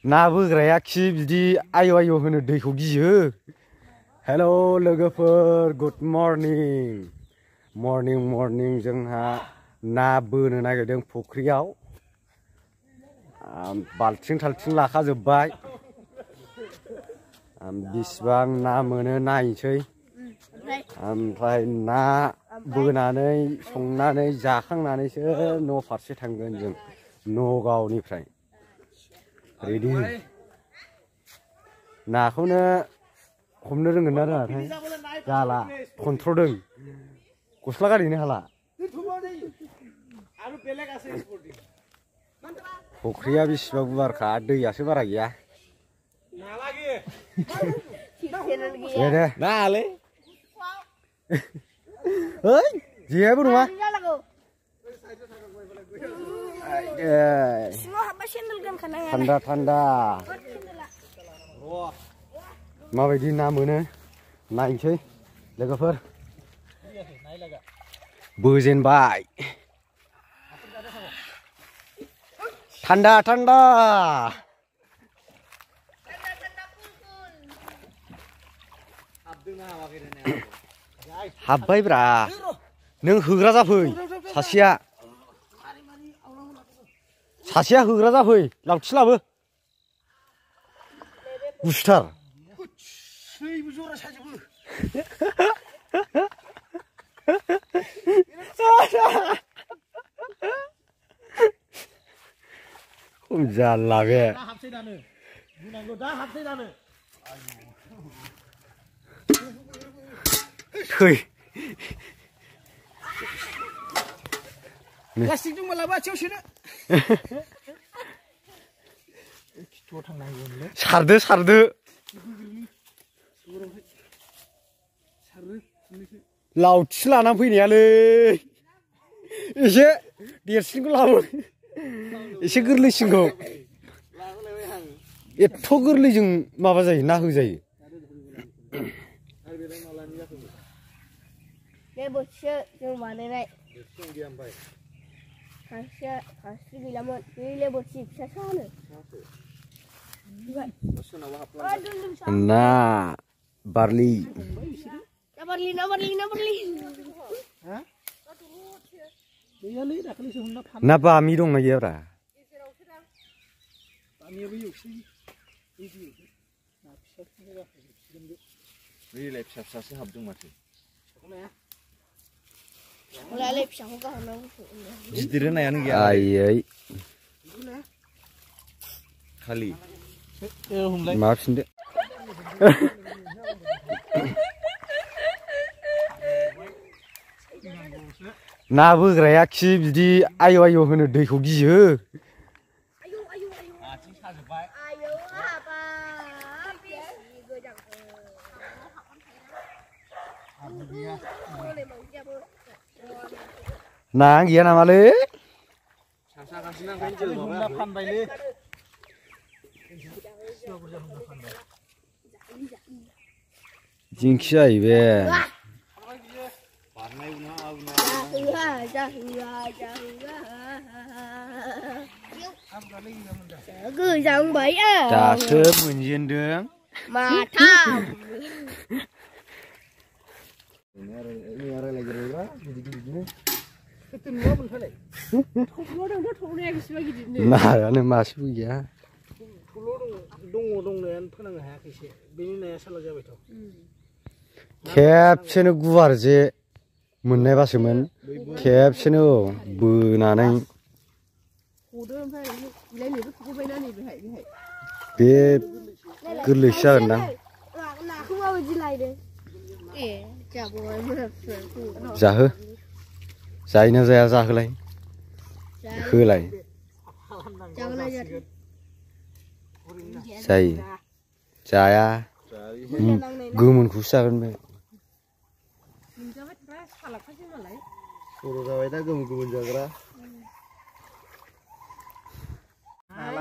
ना बोग्राया खि बिदि आयौ आयौ होनो दैखौ गियो। हेल' लोगोफोर गुड मर्निं मर्निं जोंहा ना बोनो नागिरदों फुख्रियाव। बाल्थिं थाल्थिं लाखाजोब्बाय। बिसिबां ना मोनो नायनोसै। ओमफ्राय ना बोनानै संनानै जाखांनानैसो न' फारसे थांगोन जों नगावनिफ्राय। रेडि नाखौनो हमनो रोंगोन ना रोङाथाय जाला थनथ्र'दों गस्ला गानहैनो हाला। फुख्रिया बेसेबां गुवारखा दैयासो बारा गैया। दे नालाय ओइ जेबो नङा। थान्दा थान्दा माबायदि ना मोनो नायनोसै लोगोफोर। बोजेनबाय थान्दा थान्दा हाबबायब्रा। नों होग्रा जाफै सासेया होग्रा जाफै लावथि लाबो गुसुथार। जाला बे थै प्लास्टिक दं मालाबा आथियाव सोनो। सारदो लावथि लानानै फैनायालै एसे देरसिनखौ लाबो एसे गोरलैसिनखौ। एथ' गोरलैजों माबा जायो ना होजायो। बे बोथिसे जों बानायनाय खानस्रि गैलामोन बे बोथि फिसा सानो ना बारलि ना बामि दंना गैयाब्रा? फिसा फिसासो हाबदों माथो। गिदिर नायानो गैया। आयै खालि माबाफिनदो। ना बोग्राया खि बिदि आयौ आयौ होनो दैखौ गियो। ना गैया नामालै? जिंखि जाहैबाय। दासो मोनजेनदों माथाम। नायानो मासेबो गैया। खेबसेनो गुवार जे मोननायबासोमोन खेबसेनो बोनानै बे गोरलैसो जागोनदां। जाहो जायोना जाया जाहोलाय होलाय जायो जाया गोमोनखौसो जागोन बे। सर' जाबाय दा गोमोन जाग्रा।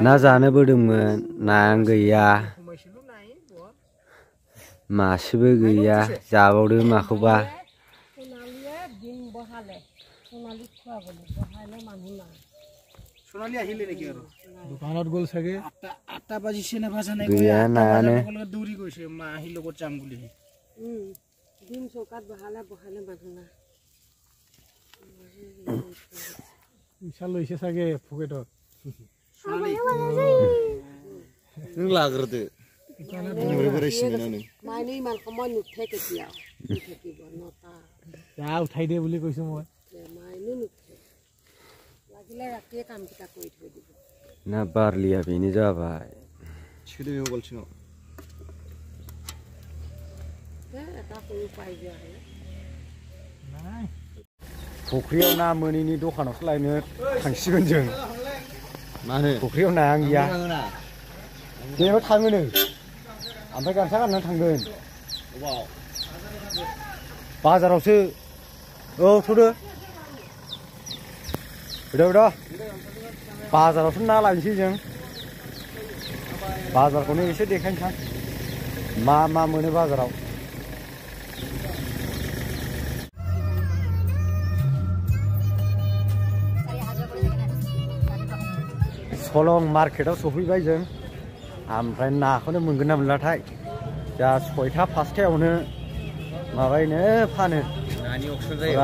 ना जानो बोदोंमोन नायानो गैया मासेबो गैया। जाबावदो माखौबा সোণালী আহিলে নেকি আৰু দোকানত গ'ল চাগে 8টা বাজিছে না ভাষা নাই দৌৰি গৈছে মা আহি লগত যাম বুলি ডিম চকাত বহালে মানুহ না পইচা লৈছে চাগে পকেটত नों लाग्रोदो माइनो इमान समय नुथे केতিয়া থাকিব নটা যা উঠাই দে বুলি কৈছো মই माइनो नुथे লাগিলে ৰাতিয়ে কাম কিটা কৰি থৈ দিব ना बारलिया बेनो जाबाय ছিড়ে বলছিল এটা সৰু পাই যোৱা হয় নাই फुख्रियाव ना मोनैनि दखानावसो लायनो थांसिगोन जों मानो फुख्रियाव नाया गैया बेयाव थाङोनो ओमफ्राय गामसा गाननानै थांगोन बाजारावसो औ थ'दो फैदो बाजारावसो ना लायनोसै जों बाजारखौनो एसे देखायनोसै मा मा मोनो बाजाराव सलं मार्केटाव सफैबाय जों ओमफ्राय नाखौनो मोनगोन ना मोनलाथाय जा 6टा 5टायावनो माबायनो फानो नानि अक्सन जायो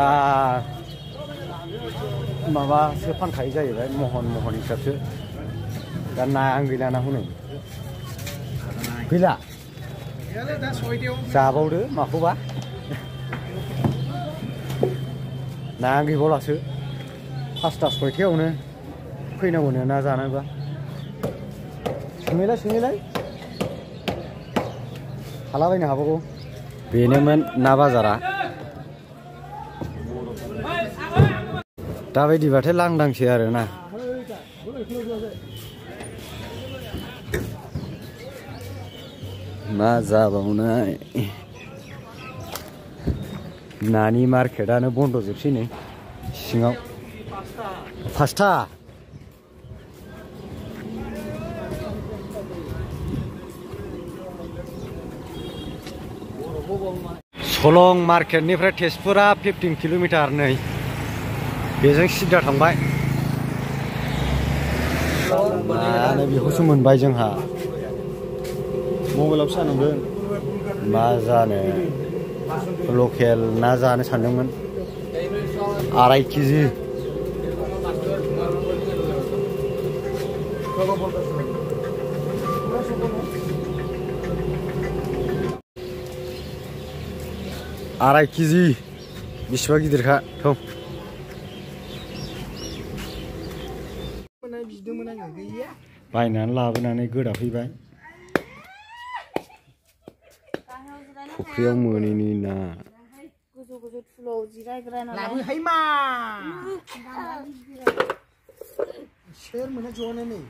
माबासो फानखायो जाहैबाय महन हिसाबसो दा नायानो गैला ना हनै गैला जाबावदो माखौबा नायानो गैबावलासो 5टा 6टायावनो फैनांगौनो ना जानोबा सोंहैलाय हालाबायनो हाबावगौ बेनोमोन ना बाजारा दाबायदिबाथाय लांदांसै आरोना मा जाबावनाय नानि मार्केटानो बन्द' जोबसै नै सिङाव 5टा सलं मार्केटनिफ्राय तेजपुरा 15 किल'मिटार नै बेजों सिदा थांबाय माने बेखौसो मोनबाय जोंहा मबाइलाव सानदों मा जानो लकेल ना जानो सानदोंमोन 2.5 केजि आराय केजि बेसेबां गिदिरखा थौ बायनानै लाबोनानै गोदाफैबाय फुख्रियाव मोनैनि ना गोजौ थुलाव जिरायग्रा नालाय लाबोहाय मा सोर मोना ज'नो नै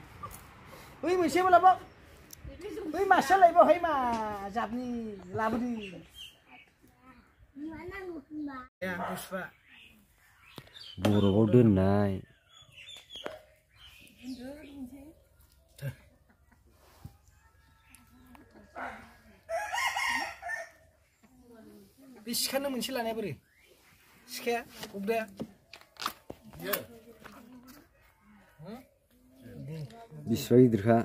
बै मोनसेबो लाबाव बै मासेया लायबावहाय मा जाबनि लाबोदो बरफआव दोननाय बे सिखानो मोनसे लानाया बोरै सिखाया उगदाया बेसेबां गिदिरखा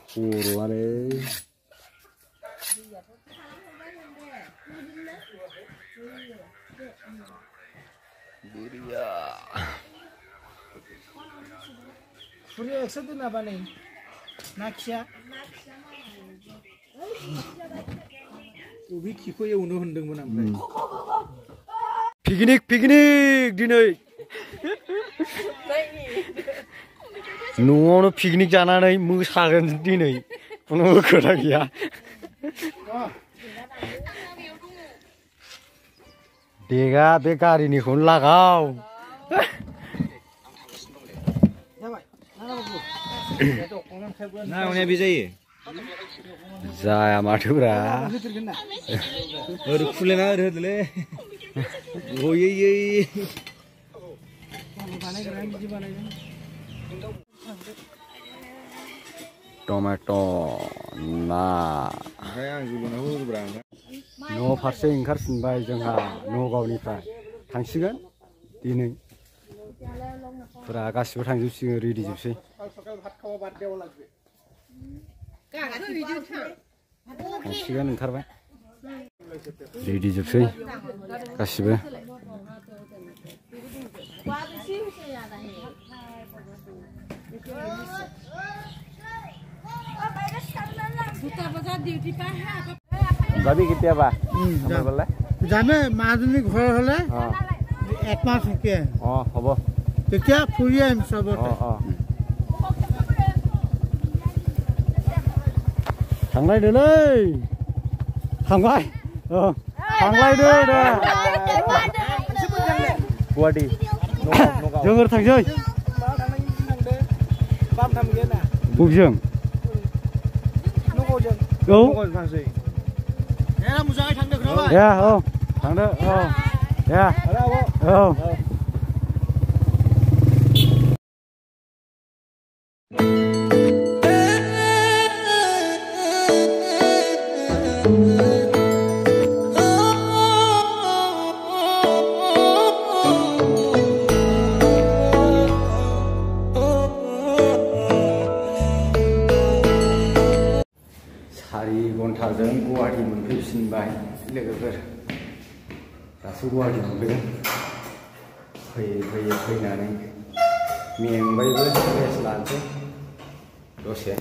खर'आनो बुरिया बुरिया एकस' दोनाबा नै ना खिया बबे खिखौ एवनो होनदोंमोन ओमफ्राय पिकनिक दिनै न'आवनो पिकनिक जानानै मोसागोन दिनै खुनु खोथा गैया देगा बे गारिनिखौनो लागाव ना हनाया बे जायो जाया माथोब्रा ओरै खुलेना ओरै होदोलै गयै टमेट' ना ओमफ्राय आं गुबुनाव होब्रा न' फारसे ओंखारफिनबाय जोंहा नगावनिफ्राय थांसिगोन दिनै फुरा गासिबो थांजोबसिगोन रेडि जोबसै थांसिगोन ओंखारबाय रेडि जोबसै गासिबो যাবি কেতিয়াবা জানে মাজনী ঘৰ হলে একমাহ থাকে হ'ব তেতিয়া ফুৰি আহিম চবতে थांलायदोलै थांबाय थांलायदो दे गुवाहाटि जोंफोर थांसै बबेजों औ मोजाङै थांदो दे औ थांदो औ दे औ घन्टाजों गुवाहाटि मोनफैफिनबाय लोगोफोर दासो गुवाहाटि मोनफैदों फैयै फैनानै मेंबायबो रेस्ट लानोसै दसे